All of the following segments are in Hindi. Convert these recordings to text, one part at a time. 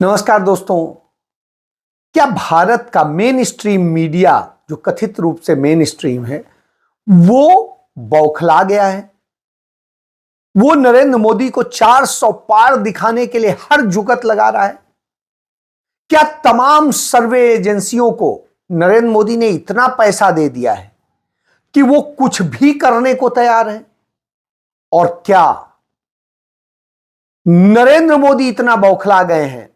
नमस्कार दोस्तों। क्या भारत का मेन स्ट्रीम मीडिया, जो कथित रूप से मेन स्ट्रीम है, वो बौखला गया है? वो नरेंद्र मोदी को 400 पार दिखाने के लिए हर जुगत लगा रहा है? क्या तमाम सर्वे एजेंसियों को नरेंद्र मोदी ने इतना पैसा दे दिया है कि वो कुछ भी करने को तैयार है? और क्या नरेंद्र मोदी इतना बौखला गए हैं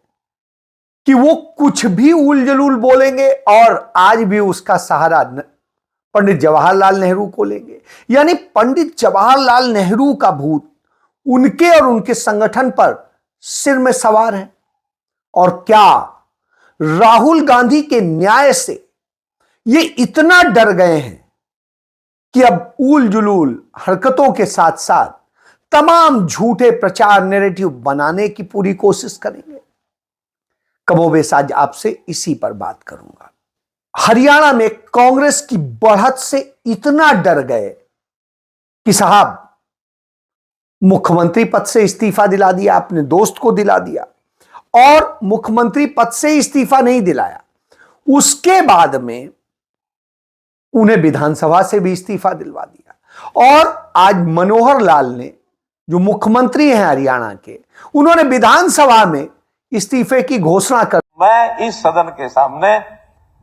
कि वो कुछ भी उलझुल बोलेंगे और आज भी उसका सहारा पंडित जवाहरलाल नेहरू को लेंगे? यानी पंडित जवाहरलाल नेहरू का भूत उनके और उनके संगठन पर सिर में सवार है। और क्या राहुल गांधी के न्याय से ये इतना डर गए हैं कि अब उल जुलूल हरकतों के साथ साथ तमाम झूठे प्रचार नैरेटिव बनाने की पूरी कोशिश करेंगे? कमोबेश आज आपसे इसी पर बात करूंगा। हरियाणा में कांग्रेस की बढ़त से इतना डर गए कि साहब मुख्यमंत्री पद से इस्तीफा दिला दिया, अपने दोस्त को दिला दिया, और मुख्यमंत्री पद से इस्तीफा नहीं दिलाया, उसके बाद में उन्हें विधानसभा से भी इस्तीफा दिलवा दिया। और आज मनोहर लाल ने, जो मुख्यमंत्री हैं हरियाणा के, उन्होंने विधानसभा में इस्तीफे की घोषणा कर। मैं इस सदन के सामने,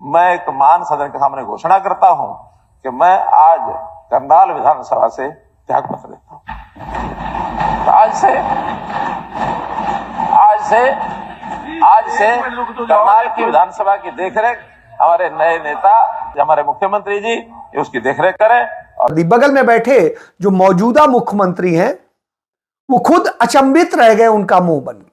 मैं एक मान सदन के सामने घोषणा करता हूं कि मैं आज करनाल विधानसभा से त्याग पत्र देता हूं। आज से करनाल की विधानसभा की देखरेख हमारे नए नेता, हमारे मुख्यमंत्री जी, उसकी देखरेख करें। और बगल में बैठे जो मौजूदा मुख्यमंत्री हैं, वो खुद अचंभित रह गए, उनका मुंह बन गया।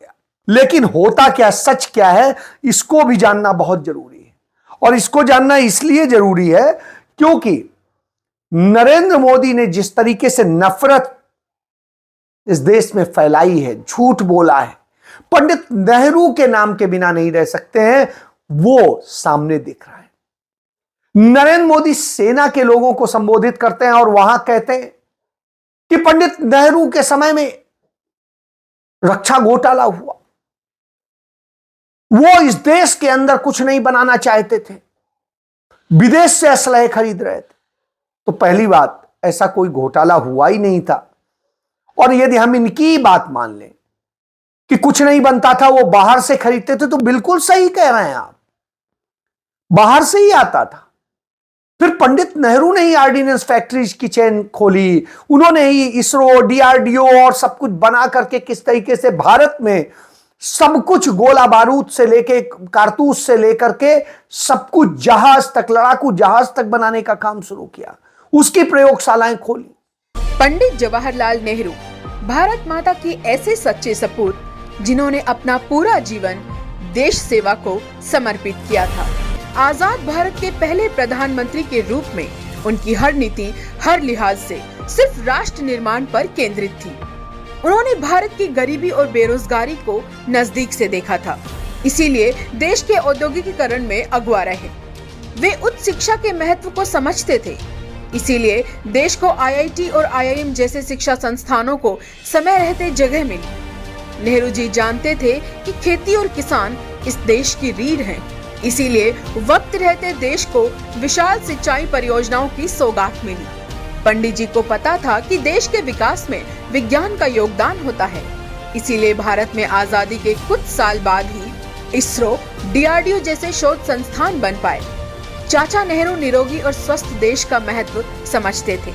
लेकिन होता क्या, सच क्या है, इसको भी जानना बहुत जरूरी है। और इसको जानना इसलिए जरूरी है क्योंकि नरेंद्र मोदी ने जिस तरीके से नफरत इस देश में फैलाई है, झूठ बोला है, पंडित नेहरू के नाम के बिना नहीं रह सकते हैं, वो सामने दिख रहा है। नरेंद्र मोदी सेना के लोगों को संबोधित करते हैं और वहां कहते हैं कि पंडित नेहरू के समय में रक्षा घोटाला हुआ, वो इस देश के अंदर कुछ नहीं बनाना चाहते थे, विदेश से असलहे खरीद रहे थे। तो पहली बात, ऐसा कोई घोटाला हुआ ही नहीं था। और यदि हम इनकी बात मान लें कि कुछ नहीं बनता था, वो बाहर से खरीदते थे, तो बिल्कुल सही कह रहे हैं आप, बाहर से ही आता था। फिर पंडित नेहरू ने ही ऑर्डिनेंस फैक्ट्रीज की चेन खोली, उन्होंने ही इसरो, डीआरडीओ और सब कुछ बना करके किस तरीके से भारत में सब कुछ, गोला बारूद से लेके कारतूस से लेकर के सब कुछ, जहाज तक, लड़ाकू जहाज तक बनाने का काम शुरू किया, उसकी प्रयोगशालाएं खोली। पंडित जवाहरलाल नेहरू भारत माता के ऐसे सच्चे सपूत जिन्होंने अपना पूरा जीवन देश सेवा को समर्पित किया था। आजाद भारत के पहले प्रधानमंत्री के रूप में उनकी हर नीति हर लिहाज से सिर्फ राष्ट्र निर्माण पर केंद्रित थी। उन्होंने भारत की गरीबी और बेरोजगारी को नजदीक से देखा था, इसीलिए देश के औद्योगिकीकरण में अगुआ रहे। वे उच्च शिक्षा के महत्व को समझते थे, इसीलिए देश को आईआईटी और आईआईएम जैसे शिक्षा संस्थानों को समय रहते जगह मिली। नेहरू जी जानते थे कि खेती और किसान इस देश की रीढ़ हैं, इसीलिए वक्त रहते देश को विशाल सिंचाई परियोजनाओं की सौगात मिली। पंडित जी को पता था कि देश के विकास में विज्ञान का योगदान होता है, इसीलिए भारत में आजादी के कुछ साल बाद ही इसरो, डीआरडीओ जैसे शोध संस्थान बन पाए। चाचा नेहरू निरोगी और स्वस्थ देश का महत्व समझते थे,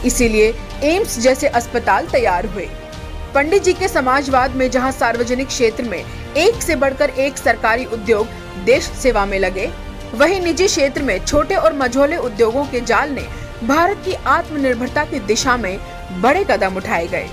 इसीलिए एम्स जैसे अस्पताल तैयार हुए। पंडित जी के समाजवाद में जहां सार्वजनिक क्षेत्र में एक से बढ़कर एक सरकारी उद्योग देश सेवा में लगे, वहीं निजी क्षेत्र में छोटे और मझोले उद्योगों के जाल ने भारत की आत्मनिर्भरता की दिशा में बड़े कदम उठाए गए।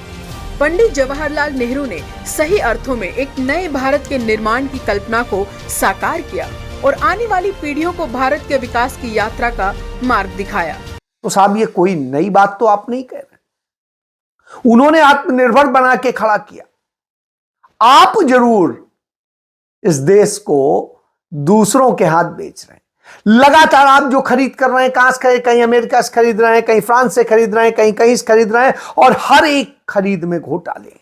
पंडित जवाहरलाल नेहरू ने सही अर्थों में एक नए भारत के निर्माण की कल्पना को साकार किया और आने वाली पीढ़ियों को भारत के विकास की यात्रा का मार्ग दिखाया। तो साहब, ये कोई नई बात तो आप नहीं कह रहे। उन्होंने आत्मनिर्भर बना के खड़ा किया। आप जरूर इस देश को दूसरों के हाथ बेच रहे हैं। लगातार आप जो खरीद कर रहे हैं, कहां से, कहीं अमेरिका से खरीद रहे हैं, कहीं फ्रांस से खरीद रहे हैं, कहीं कहीं से खरीद रहे हैं, और हर एक खरीद में घोटाले,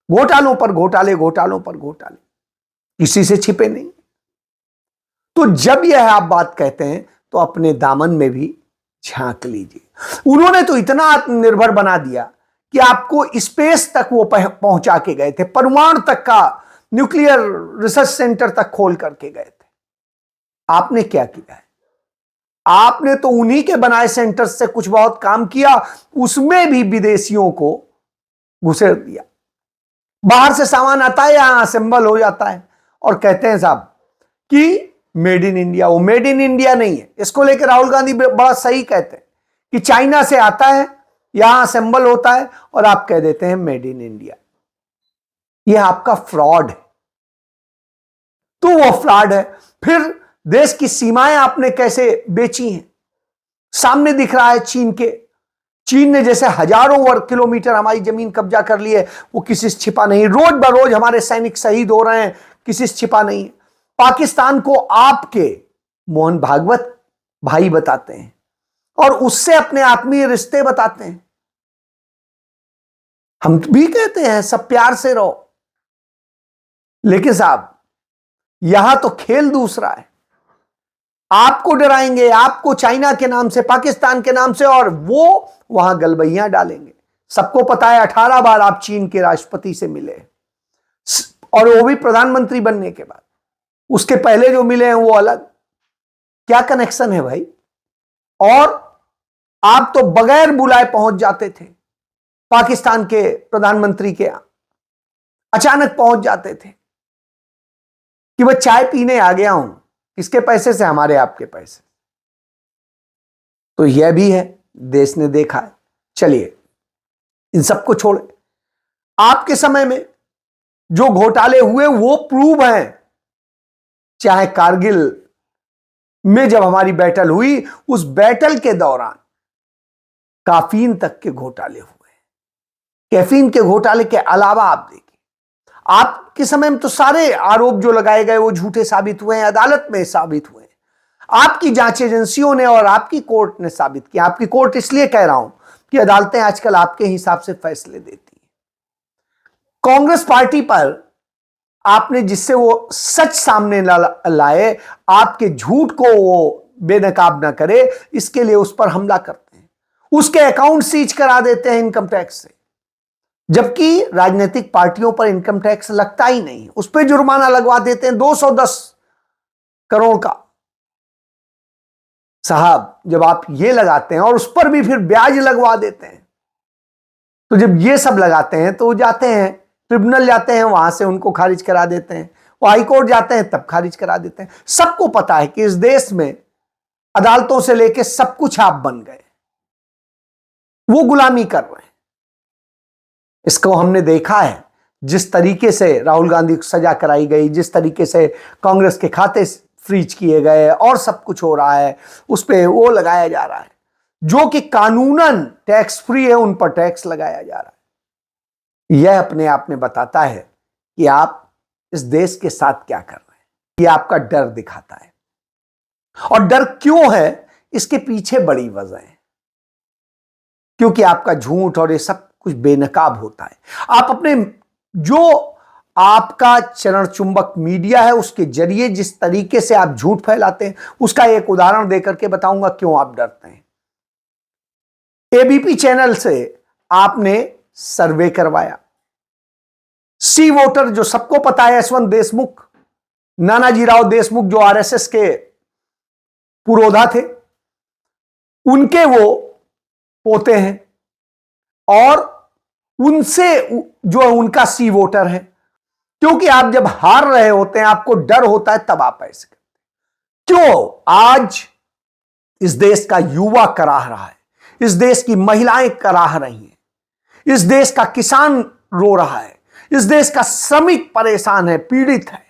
घोटालों पर घोटाले, घोटालों पर घोटाले। किसी से छिपे नहीं। तो जब यह आप बात कहते हैं तो अपने दामन में भी झांक लीजिए। उन्होंने तो इतना आत्मनिर्भर बना दिया कि आपको स्पेस तक वो पहुंचा के गए थे, परमाणु तक का न्यूक्लियर रिसर्च सेंटर तक खोल करके गए थे। आपने क्या किया है? आपने तो उन्हीं के बनाए सेंटर से कुछ बहुत काम किया, उसमें भी विदेशियों को घुसेड़ दिया। बाहर से सामान आता है, यहां असेंबल हो जाता है और कहते हैं साहब कि मेड इन इंडिया। वो मेड इन इंडिया नहीं है। इसको लेकर राहुल गांधी बड़ा सही कहते हैं कि चाइना से आता है, यहां असेंबल होता है और आप कह देते हैं मेड इन इंडिया। यह आपका फ्रॉड है। तो वो फ्रॉड है। फिर देश की सीमाएं आपने कैसे बेची हैं? सामने दिख रहा है चीन ने जैसे हजारों वर्ग किलोमीटर हमारी जमीन कब्जा कर ली है, वो किसी से छिपा नहीं। रोज बरोज हमारे सैनिक शहीद हो रहे हैं, किसी से छिपा नहीं है। पाकिस्तान को आपके मोहन भागवत भाई बताते हैं और उससे अपने आत्मीय रिश्ते बताते हैं। हम भी कहते हैं सब प्यार से रहो, लेकिन साहब यहां तो खेल दूसरा है। आपको डराएंगे, आपको चाइना के नाम से, पाकिस्तान के नाम से, और वो वहां गलबैयां डालेंगे। सबको पता है 18 बार आप चीन के राष्ट्रपति से मिले और वो भी प्रधानमंत्री बनने के बाद। उसके पहले जो मिले हैं वो अलग। क्या कनेक्शन है भाई? और आप तो बगैर बुलाए पहुंच जाते थे पाकिस्तान के प्रधानमंत्री के यहां, अचानक पहुंच जाते थे कि वह चाय पीने आ गया हूं। किसके पैसे से? हमारे आपके पैसे। तो यह भी है, देश ने देखा है। चलिए इन सबको छोड़े, आपके समय में जो घोटाले हुए वो प्रूव हैं। चाहे कारगिल में जब हमारी बैटल हुई, उस बैटल के दौरान काफीन तक के घोटाले हुए। कैफीन के घोटाले के अलावा आप देखिए, आपके समय में तो सारे आरोप जो लगाए गए वो झूठे साबित हुए हैं, अदालत में साबित हुए हैं। आपकी जांच एजेंसियों ने और आपकी कोर्ट ने साबित किया। आपकी कोर्ट इसलिए कह रहा हूं कि अदालतें आजकल आपके हिसाब से फैसले देती हैं। कांग्रेस पार्टी पर आपने जिससे वो सच सामने लाए, आपके झूठ को वो बेनकाब ना करे, इसके लिए उस पर हमला करते हैं। उसके अकाउंट सीज करा देते हैं इनकम टैक्स से, जबकि राजनीतिक पार्टियों पर इनकम टैक्स लगता ही नहीं। उस पर जुर्माना लगवा देते हैं 210 करोड़ का। साहब जब आप ये लगाते हैं और उस पर भी फिर ब्याज लगवा देते हैं, तो जब ये सब लगाते हैं तो जाते हैं ट्रिब्यूनल, जाते हैं वहां से उनको खारिज करा देते हैं, वो हाईकोर्ट जाते हैं तब खारिज करा देते हैं। सबको पता है कि इस देश में अदालतों से लेके सब कुछ आप बन गए, वो गुलामी कर रहे हैं। इसको हमने देखा है, जिस तरीके से राहुल गांधी को सजा कराई गई, जिस तरीके से कांग्रेस के खाते फ्रीज किए गए और सब कुछ हो रहा है, उस पर वो लगाया जा रहा है जो कि कानूनन टैक्स फ्री है, उन पर टैक्स लगाया जा रहा है। यह अपने आप में बताता है कि आप इस देश के साथ क्या कर रहे हैं। यह आपका डर दिखाता है। और डर क्यों है, इसके पीछे बड़ी वजह है, क्योंकि आपका झूठ और ये सब कुछ बेनकाब होता है। आप अपने जो आपका चरण चुंबक मीडिया है उसके जरिए जिस तरीके से आप झूठ फैलाते हैं, उसका एक उदाहरण देकर के बताऊंगा क्यों आप डरते हैं। एबीपी चैनल से आपने सर्वे करवाया। सी वोटर जो सबको पता है, यशवंत देशमुख, नानाजी राव देशमुख जो आरएसएस के पुरोधा थे, उनके वो पोते हैं और उनसे जो उनका सी वोटर है। क्योंकि आप जब हार रहे होते हैं, आपको डर होता है, तब आप ऐसे करते हैं। क्यों आज इस देश का युवा कराह रहा है, इस देश की महिलाएं कराह रही हैं, इस देश का किसान रो रहा है, इस देश का श्रमिक परेशान है, पीड़ित है,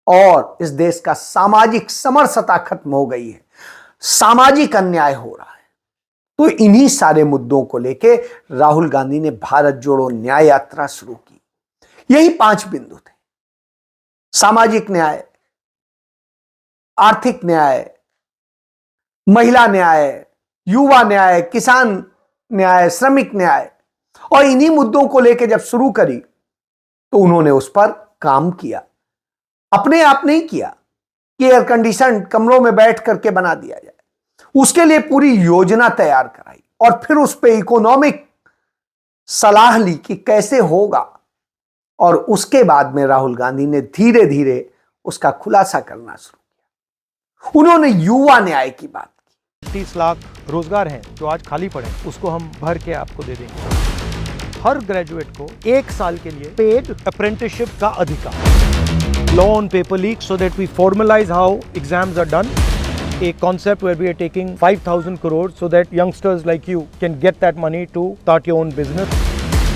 और इस देश का सामाजिक समरसता खत्म हो गई है, सामाजिक अन्याय हो रहा है। तो इन्हीं सारे मुद्दों को लेके राहुल गांधी ने भारत जोड़ो न्याय यात्रा शुरू की। यही 5 बिंदु थे: सामाजिक न्याय, आर्थिक न्याय, महिला न्याय, युवा न्याय, किसान न्याय, श्रमिक न्याय। और इन्हीं मुद्दों को लेकर जब शुरू करी तो उन्होंने उस पर काम किया। अपने आप नहीं किया कि एयर कंडीशन कमरों में बैठ करके बना दिया जाए, उसके लिए पूरी योजना तैयार कराई और फिर उस पर इकोनॉमिक सलाह ली कि कैसे होगा, और उसके बाद में राहुल गांधी ने धीरे धीरे उसका खुलासा करना शुरू किया। उन्होंने युवा न्याय की बात की। 30 लाख रोजगार हैं जो आज खाली पड़े हैं, उसको हम भर के आपको दे देंगे। हर ग्रेजुएट को 1 साल के लिए पेड अप्रेंटिसशिप का अधिकार। Law on paper leak so that we formalize how exams are done. A concept where we are taking 5,000 crores so that youngsters like you can get that money to start your own business.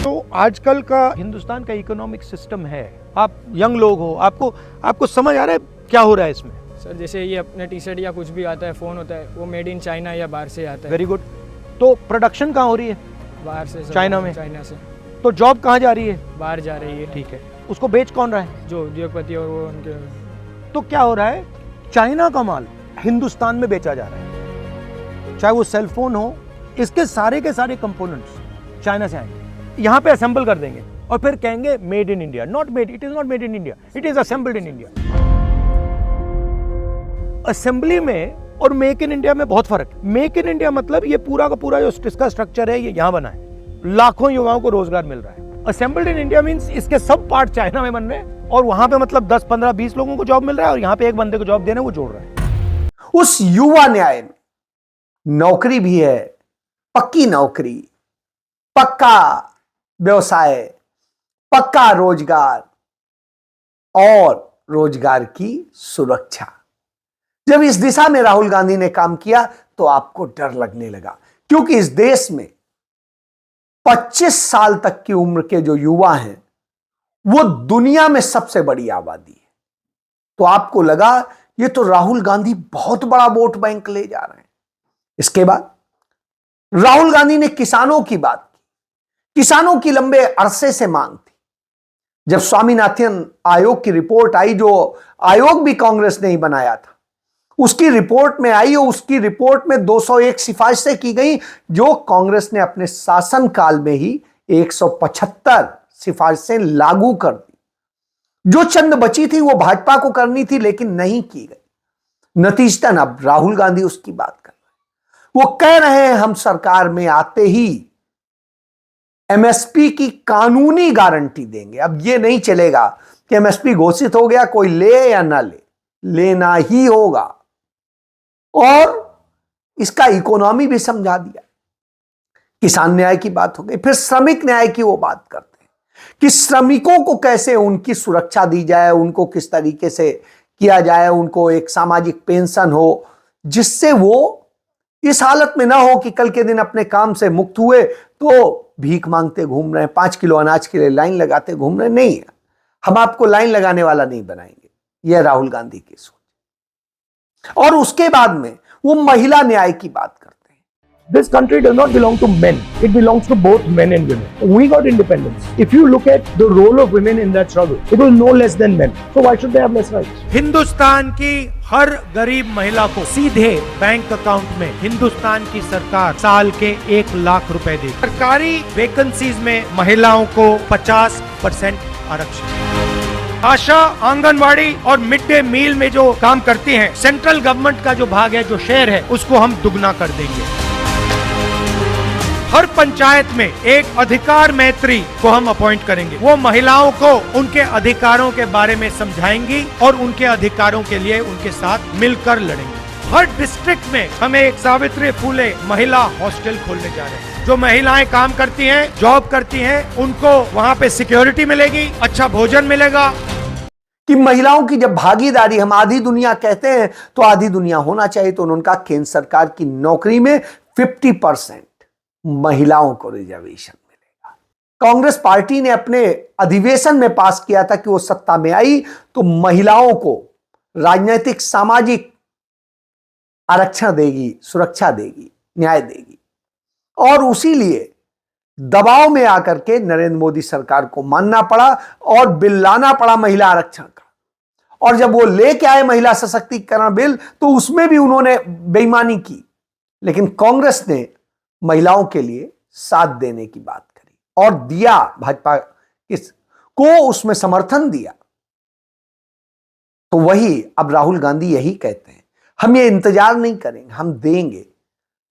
तो आजकल का हिंदुस्तान का इकोनॉमिक सिस्टम है, आप यंग लोग हो, आपको समझ आ रहा है क्या हो रहा है इसमें? सर जैसे ये अपने टी शर्ट या कुछ भी आता है, फ़ोन होता है, वो मेड इन चाइना या बाहर से आता है। Very good. तो प्रोडक्शन कहाँ हो रही है? बाहर से सर, चाइना में? चाइना से। तो जॉब कहाँ जा रही है? बाहर जा रही है। ठीक है, उसको बेच कौन रहा है? जो उद्योगपति और वो उनके। तो क्या हो रहा है, चाइना का माल हिंदुस्तान में बेचा जा रहा है। चाहे वो सेल फोन हो, इसके सारे के सारे कंपोनेंट्स चाइना से आएंगे, यहां पे असेंबल कर देंगे और फिर कहेंगे made in India. Not made, it is not made in India, it is assembled in India. Assembly में और मेक इन इंडिया में बहुत फर्क है। मेक इन इंडिया मतलब ये पूरा का पूरा जो इसका स्ट्रक्चर है ये यहां बना है, लाखों युवाओं को रोजगार मिल रहा है। असेंबल्ड इन इंडिया मींस इसके सब पार्ट चाइना में बन रहे हैं और वहां पे मतलब 10, 15, 20 लोगों को जॉब मिल रहा है और यहां पे एक बंदे को जॉब देने वो जोड़ रहा है। उस युवा न्याय में नौकरी भी है, पक्की नौकरी, पक्का व्यवसाय, पक्का रोजगार और रोजगार की सुरक्षा। जब इस दिशा में राहुल गांधी ने काम किया तो आपको डर लगने लगा, क्योंकि इस देश में 25 साल तक की उम्र के जो युवा हैं वो दुनिया में सबसे बड़ी आबादी है। तो आपको लगा ये तो राहुल गांधी बहुत बड़ा वोट बैंक ले जा रहे हैं। इसके बाद राहुल गांधी ने किसानों की बात की। किसानों की लंबे अरसे से मांग थी। जब स्वामीनाथन आयोग की रिपोर्ट आई, जो आयोग भी कांग्रेस ने ही बनाया था, उसकी रिपोर्ट में आई और उसकी रिपोर्ट में 201 सिफारिशें की गई, जो कांग्रेस ने अपने शासनकाल में ही 175 सिफारिशें लागू कर दी। जो चंद बची थी वो भाजपा को करनी थी लेकिन नहीं की गई। नतीजतन अब राहुल गांधी उसकी बात कर रहे हैं। वो कह रहे हैं हम सरकार में आते ही एमएसपी की कानूनी गारंटी देंगे। अब ये नहीं चलेगा कि एमएसपी घोषित हो गया, कोई ले या ना ले, लेना ही होगा। और इसका इकोनॉमी भी समझा दिया। किसान न्याय की बात हो गई, फिर श्रमिक न्याय की वो बात करते हैं कि श्रमिकों को कैसे उनकी सुरक्षा दी जाए, उनको किस तरीके से किया जाए, उनको एक सामाजिक पेंशन हो जिससे वो इस हालत में ना हो कि कल के दिन अपने काम से मुक्त हुए तो भीख मांगते घूम रहे हैं, 5 किलो अनाज के लिए लाइन लगाते घूम रहे हैं। नहीं है, हम आपको लाइन लगाने वाला नहीं बनाएंगे। यह राहुल गांधी की सोच। और उसके बाद में वो महिला न्याय की बात करते हैं। This country does not belong to men. It belongs to both men and women. We got independence. If you look at the role of women in that struggle, it was no less than men. So why should they have less rights? Hindustan की हर गरीब महिला को सीधे बैंक अकाउंट में हिंदुस्तान की सरकार साल के 1 लाख रुपए देगी। सरकारी वैकेंसीज में महिलाओं को 50% आरक्षण। आशा, आंगनवाड़ी और मिड डे मील में जो काम करती हैं, सेंट्रल गवर्नमेंट का जो भाग है, जो शेयर है, उसको हम दुगना कर देंगे। हर पंचायत में एक अधिकार मैत्री को हम अपॉइंट करेंगे। वो महिलाओं को उनके अधिकारों के बारे में समझाएंगी और उनके अधिकारों के लिए उनके साथ मिलकर लड़ेंगे। हर डिस्ट्रिक्ट में हम एक सावित्री फुले महिला हॉस्टल खोलने जा रहे हैं। जो महिलाएं काम करती हैं, जॉब करती हैं, उनको वहाँ पे सिक्योरिटी मिलेगी, अच्छा भोजन मिलेगा। कि महिलाओं की जब भागीदारी, हम आधी दुनिया कहते हैं तो आधी दुनिया होना चाहिए, तो उनका केंद्र सरकार की नौकरी में 50% महिलाओं को रिजर्वेशन मिलेगा। कांग्रेस पार्टी ने अपने अधिवेशन में पास किया था कि वो सत्ता में आई तो महिलाओं को राजनीतिक सामाजिक आरक्षण देगी, सुरक्षा देगी, न्याय देगी। और उसी लिए दबाव में आकर के नरेंद्र मोदी सरकार को मानना पड़ा और बिल लाना पड़ा महिला आरक्षण का। और जब वो लेके आए महिला सशक्तिकरण बिल तो उसमें भी उन्होंने बेईमानी की, लेकिन कांग्रेस ने महिलाओं के लिए साथ देने की बात करी और दिया, भाजपा को उसमें समर्थन दिया। तो वही अब राहुल गांधी यही कहते हैं, हम ये इंतजार नहीं करेंगे, हम देंगे।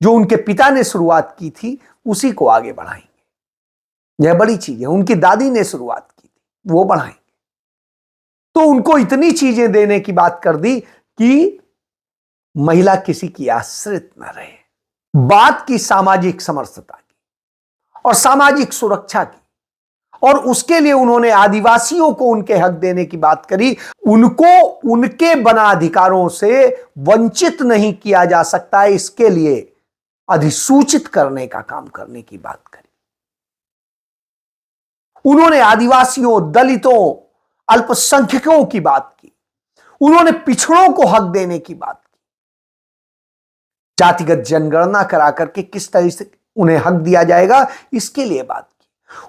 जो उनके पिता ने शुरुआत की थी उसी को आगे बढ़ाएंगे। यह बड़ी चीज है, उनकी दादी ने शुरुआत की थी वो बढ़ाएंगे। तो उनको इतनी चीजें देने की बात कर दी कि महिला किसी की आश्रित न रहे। बात की सामाजिक समरसता की और सामाजिक सुरक्षा की, और उसके लिए उन्होंने आदिवासियों को उनके हक देने की बात करी। उनको उनके बना अधिकारों से वंचित नहीं किया जा सकता है, इसके लिए अधिसूचित करने का काम करने की बात करी। उन्होंने आदिवासियों, दलितों, अल्पसंख्यकों की बात की। उन्होंने पिछड़ों को हक देने की बात की। जातिगत जनगणना करा करके किस तरह से उन्हें हक दिया जाएगा, इसके लिए बात की।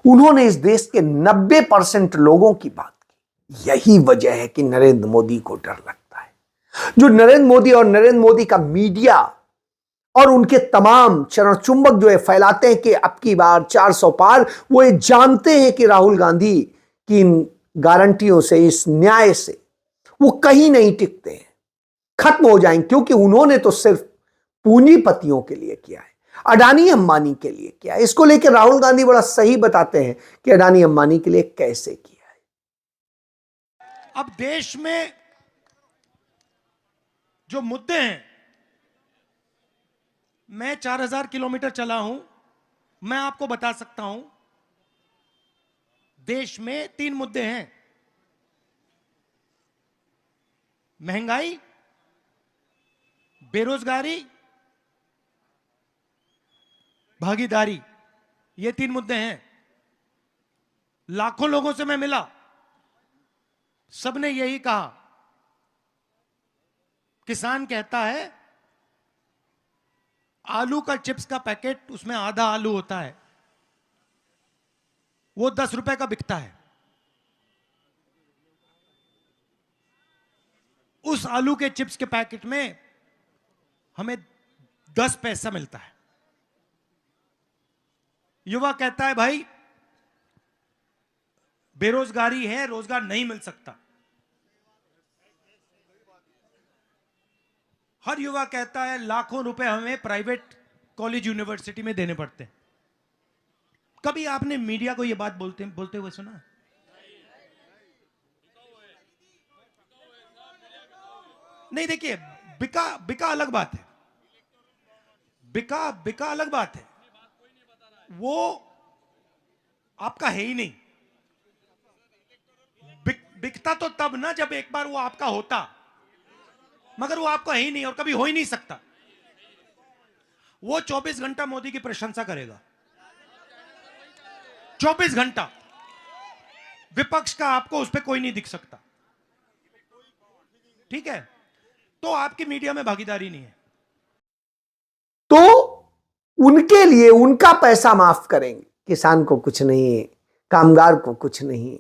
उन्होंने इस देश के 90% लोगों की बात की। यही वजह है कि नरेंद्र मोदी को डर लगता है। जो नरेंद्र मोदी और नरेंद्र मोदी का मीडिया और उनके तमाम चरण चुंबक जो है फैलाते हैं कि अब की बार 400 पार, वो ये जानते हैं कि राहुल गांधी की इन गारंटियों से, इस न्याय से वो कहीं नहीं टिकते हैं, खत्म हो जाएंगे। क्योंकि उन्होंने तो सिर्फ पूंजीपतियों के लिए किया है, अडानी अंबानी के लिए किया है। इसको लेकर राहुल गांधी बड़ा सही बताते हैं कि अडानी अंबानी के लिए कैसे किया है। अब देश में जो मुद्दे हैं, मैं 4000 किलोमीटर चला हूं, मैं आपको बता सकता हूं देश में 3 मुद्दे हैं: महंगाई, बेरोजगारी, भागीदारी। ये 3 मुद्दे हैं। लाखों लोगों से मैं मिला, सबने यही कहा। किसान कहता है आलू का चिप्स का पैकेट, उसमें आधा आलू होता है, वो 10 रुपए का बिकता है। उस आलू के चिप्स के पैकेट में हमें 10 पैसा मिलता है। युवा कहता है भाई बेरोजगारी है, रोजगार नहीं मिल सकता। हर युवा कहता है लाखों रुपए हमें प्राइवेट कॉलेज यूनिवर्सिटी में देने पड़ते हैं। कभी आपने मीडिया को यह बात बोलते हुए सुना? नहीं। देखिए, बिका अलग बात है, बिका अलग बात है, वो आपका है ही नहीं। बिकता तो तब ना जब एक बार वो आपका होता, मगर वो आपका है ही नहीं और कभी हो ही नहीं सकता। वो 24 घंटा मोदी की प्रशंसा करेगा, 24 घंटा। विपक्ष का आपको उस पर कोई नहीं दिख सकता, ठीक है? तो आपकी मीडिया में भागीदारी नहीं है। तो उनके लिए उनका पैसा माफ करेंगे, किसान को कुछ नहीं, कामगार को कुछ नहीं।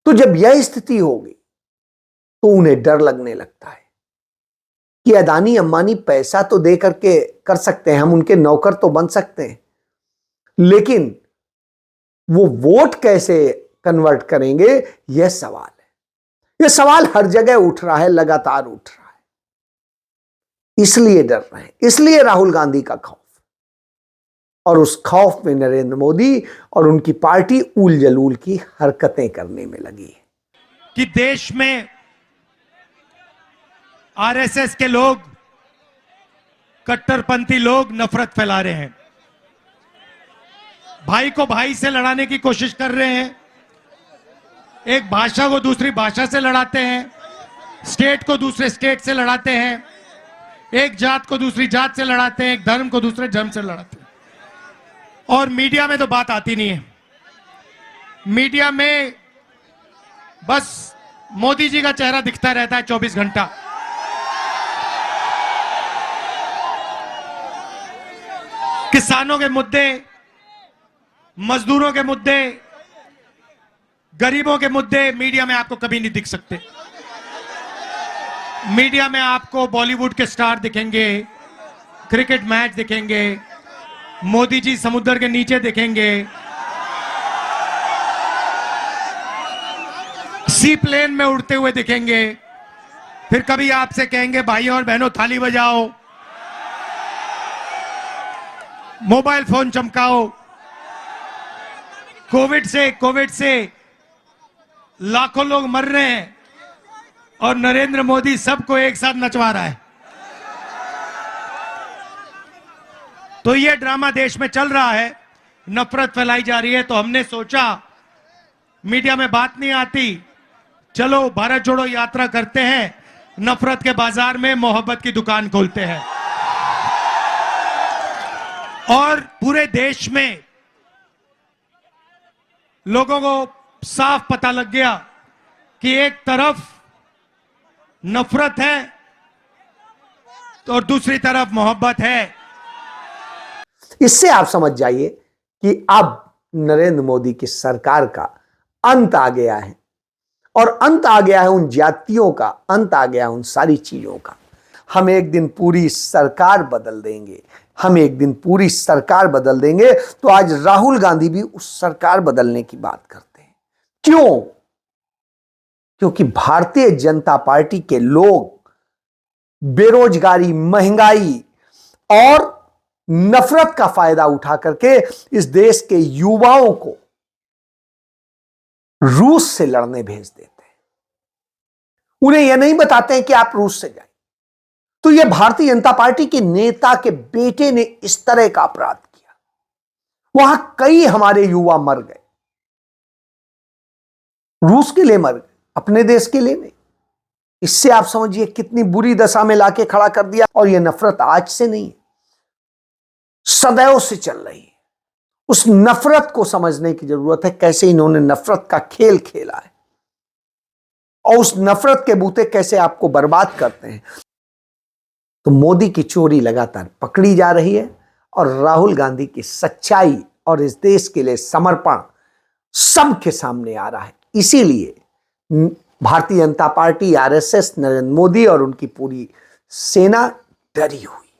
तो जब यह स्थिति होगी तो उन्हें डर लगने लगता है कि अदानी अंबानी पैसा तो दे करके कर सकते हैं, हम उनके नौकर तो बन सकते हैं, लेकिन वो वोट कैसे कन्वर्ट करेंगे, यह सवाल है। यह सवाल हर जगह उठ रहा है, लगातार उठ रहा है। इसलिए डर रहे हैं, इसलिए राहुल गांधी का खौफ, और उस खौफ में नरेंद्र मोदी और उनकी पार्टी उल जलूल की हरकतें करने में लगी है कि देश में आरएसएस के लोग, कट्टरपंथी लोग नफरत फैला रहे हैं, भाई को भाई से लड़ाने की कोशिश कर रहे हैं, एक भाषा को दूसरी भाषा से लड़ाते हैं, स्टेट को दूसरे स्टेट से लड़ाते हैं, एक जात को दूसरी जात से लड़ाते हैं, एक धर्म को दूसरे धर्म से लड़ाते हैं। और मीडिया में तो बात आती नहीं है। मीडिया में बस मोदी जी का चेहरा दिखता रहता है 24 घंटा। किसानों के मुद्दे, मजदूरों के मुद्दे, गरीबों के मुद्दे मीडिया में आपको कभी नहीं दिख सकते। मीडिया में आपको बॉलीवुड के स्टार दिखेंगे, क्रिकेट मैच दिखेंगे, मोदी जी समुद्र के नीचे दिखेंगे, सी प्लेन में उड़ते हुए दिखेंगे, फिर कभी आपसे कहेंगे भाइयों और बहनों थाली बजाओ, मोबाइल फोन चमकाओ। कोविड से लाखों लोग मर रहे हैं और नरेंद्र मोदी सबको एक साथ नचवा रहा है। तो ये ड्रामा देश में चल रहा है, नफरत फैलाई जा रही है। तो हमने सोचा मीडिया में बात नहीं आती, चलो भारत जोड़ो यात्रा करते हैं, नफरत के बाजार में मोहब्बत की दुकान खोलते हैं। और पूरे देश में लोगों को साफ पता लग गया कि एक तरफ नफरत है और दूसरी तरफ मोहब्बत है। इससे आप समझ जाइए कि अब नरेंद्र मोदी की सरकार का अंत आ गया है, और अंत आ गया है उन जातियों का, अंत आ गया है उन सारी चीजों का। हम एक दिन पूरी सरकार बदल देंगे, हम एक दिन पूरी सरकार बदल देंगे। तो आज राहुल गांधी भी उस सरकार बदलने की बात करते हैं। क्यों? क्योंकि भारतीय जनता पार्टी के लोग बेरोजगारी, महंगाई और नफरत का फायदा उठा करके इस देश के युवाओं को रूस से लड़ने भेज देते हैं। उन्हें यह नहीं बताते हैं कि आप रूस से जाएं। तो यह भारतीय जनता पार्टी के नेता के बेटे ने इस तरह का अपराध किया। वहां कई हमारे युवा मर गए, रूस के लिए मर गए, अपने देश के लिए नहीं। इससे आप समझिए कितनी बुरी दशा में लाके खड़ा कर दिया। और यह नफरत आज से नहीं है, सदैव से चल रही है। उस नफरत को समझने की जरूरत है, कैसे इन्होंने नफरत का खेल खेला है और उस नफरत के बूते कैसे आपको बर्बाद करते हैं। तो मोदी की चोरी लगातार पकड़ी जा रही है और राहुल गांधी की सच्चाई और इस देश के लिए समर्पण सबके सामने आ रहा है। इसीलिए भारतीय जनता पार्टी, आरएसएस, नरेंद्र मोदी और उनकी पूरी सेना डरी हुई।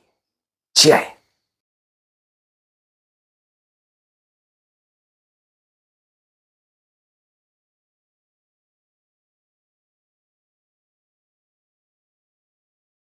जय